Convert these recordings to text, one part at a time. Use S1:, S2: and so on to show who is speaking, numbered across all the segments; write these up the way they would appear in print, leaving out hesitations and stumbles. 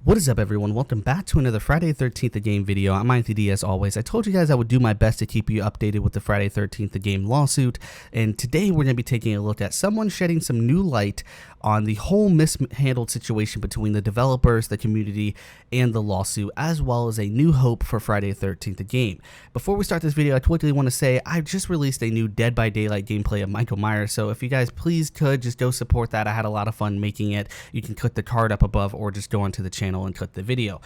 S1: What is up, everyone? Welcome back to another Friday 13th the Game video. I'm IAnthonyD as always. I told you guys I would do my best to keep you updated with the Friday 13th the Game lawsuit, and today we're going to be taking a look at someone shedding some new light on the whole mishandled situation between the developers, the community, and the lawsuit, as well as a new hope for Friday 13th the Game. Before we start this video, I quickly want to say I just released a new Dead by Daylight gameplay of Michael Myers, so if you guys please could just go support that. I had a lot of fun making it. You can click the card up above or just go onto the channel and click the video.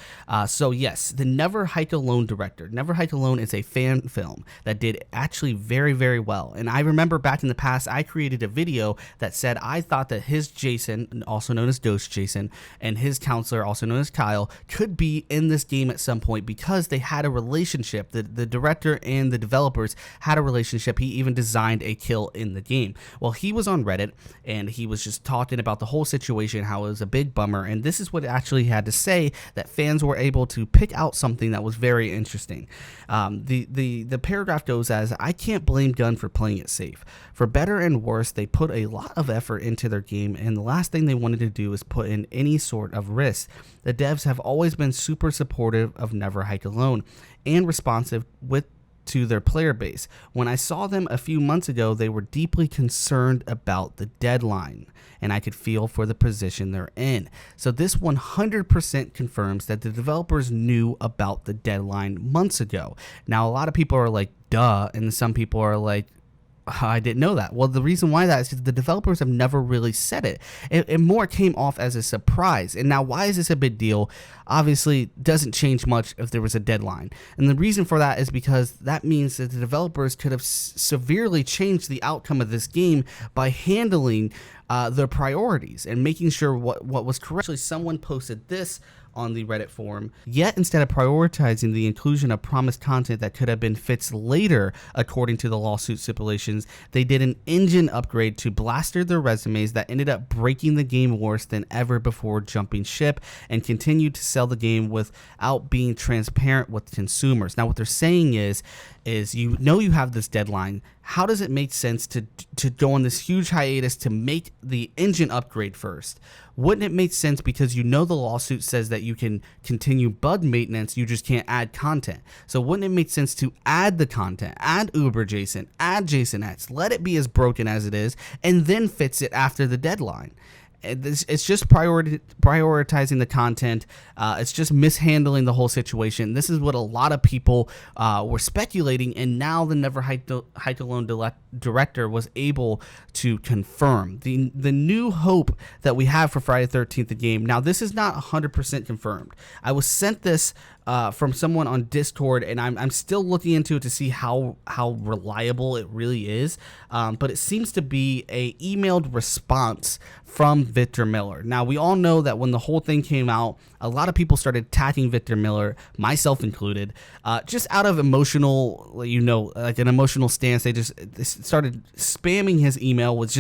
S1: So yes, the Never Hike Alone director. Never Hike Alone is a fan film that did actually very, very well. And I remember back in the past, I created a video that said I thought that his Jason, also known as Ghost Jason, and his counselor, also known as Kyle, could be in this game at some point because they had a relationship. The director and the developers had a relationship. He even designed a kill in the game. Well, he was on Reddit and he was just talking about the whole situation, how it was a big bummer, and this is what it actually had to say, that fans were able to pick out something that was very interesting. The paragraph goes as, "I can't blame Gunn for playing it safe. For better and worse, they put a lot of effort into their game, and the last thing they wanted to do is put in any sort of risk. The devs have always been super supportive of Never Hike Alone and responsive to their player base. When I saw them a few months ago, they were deeply concerned about the deadline, and I could feel for the position they're in." So this 100% confirms that the developers knew about the deadline months ago. Now, a lot of people are like, duh, and some people are like, I didn't know that. Well, the reason why that is because the developers have never really said it. It more came off as a surprise. And now, why is this a big deal? Obviously, doesn't change much if there was a deadline. And the reason for that is because that means that the developers could have severely changed the outcome of this game by handling their priorities and making sure what was correct. Actually, someone posted this on the Reddit forum. Yet, instead of prioritizing the inclusion of promised content that could have been fixed later, according to the lawsuit stipulations, they did an engine upgrade to blaster their resumes that ended up breaking the game worse than ever before jumping ship, and continued to sell the game without being transparent with consumers. Now, what they're saying is you know you have this deadline. How does it make sense to go on this huge hiatus to make the engine upgrade first? Wouldn't it make sense, because you know the lawsuit says that you can continue bug maintenance, you just can't add content. So wouldn't it make sense to add the content, add Uber Jason, add Jason X, let it be as broken as it is, and then fix it after the deadline? It's just prioritizing the content. It's just mishandling the whole situation. This is what a lot of people were speculating, and now the Never Hike Alone director was able to confirm the new hope that we have for Friday 13th the Game. Now, this is not 100% confirmed. I was sent this from someone on Discord, and I'm still looking into it to see how reliable it really is. But it seems to be a emailed response from Victor Miller. Now, we all know that when the whole thing came out, a lot of people started attacking Victor Miller, myself included, just out of emotional, like an emotional stance. They started spamming his email with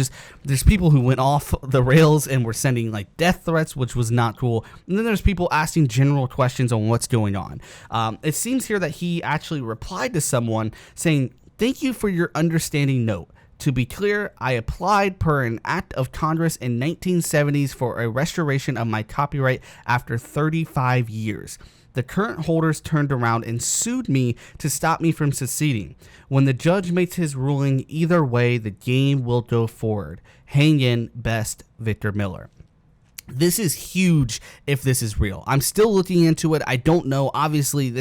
S1: there's people who went off the rails and were sending like death threats, which was not cool. And then there's people asking general questions on what's going on. It seems here that he actually replied to someone saying, "Thank you for your understanding note. To be clear, I applied per an act of Congress in 1970s for a restoration of my copyright after 35 years. The current holders turned around and sued me to stop me from succeeding. When the judge makes his ruling, either way, the game will go forward. Hang in, best, Victor Miller." This is huge if this is real. I'm still looking into it. I don't know. Obviously,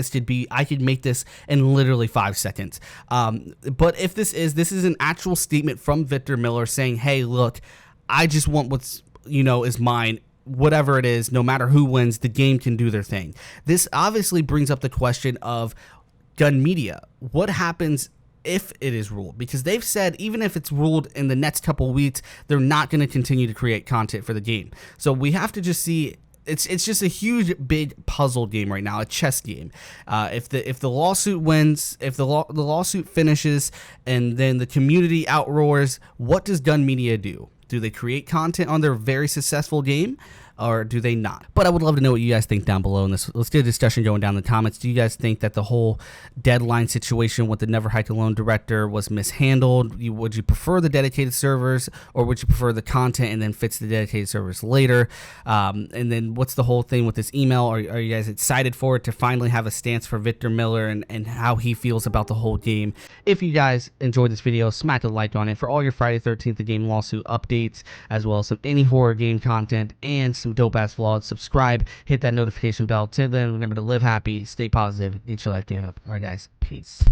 S1: I could make this in literally 5 seconds. But if this is an actual statement from Victor Miller saying, "Hey, look, I just want what's, is mine. Whatever it is, no matter who wins, the game can do their thing." This obviously brings up the question of Gun Media. What happens if it is ruled? Because they've said even if it's ruled in the next couple weeks, they're not going to continue to create content for the game. So we have to just see. It's just a huge, big puzzle game right now, a chess game. If the lawsuit wins, if the lawsuit finishes, and then the community outroars, what does Gun Media do? Do they create content on their very successful game? or do they not? But I would love to know what you guys think down below in this. Let's get a discussion going down in the comments. Do you guys think that the whole deadline situation with the Never Hike Alone director was mishandled? Would you prefer the dedicated servers, or would you prefer the content and then fix the dedicated servers later? And then what's the whole thing with this email? Are you guys excited for it to finally have a stance for Victor Miller and how he feels about the whole game? If you guys enjoyed this video, smack a like on it. For all your Friday 13th the game lawsuit updates, as well as some any horror game content and some dope ass vlogs, subscribe, hit that notification bell. Till then, remember to live happy, stay positive, eat your life, game up. Alright guys, peace.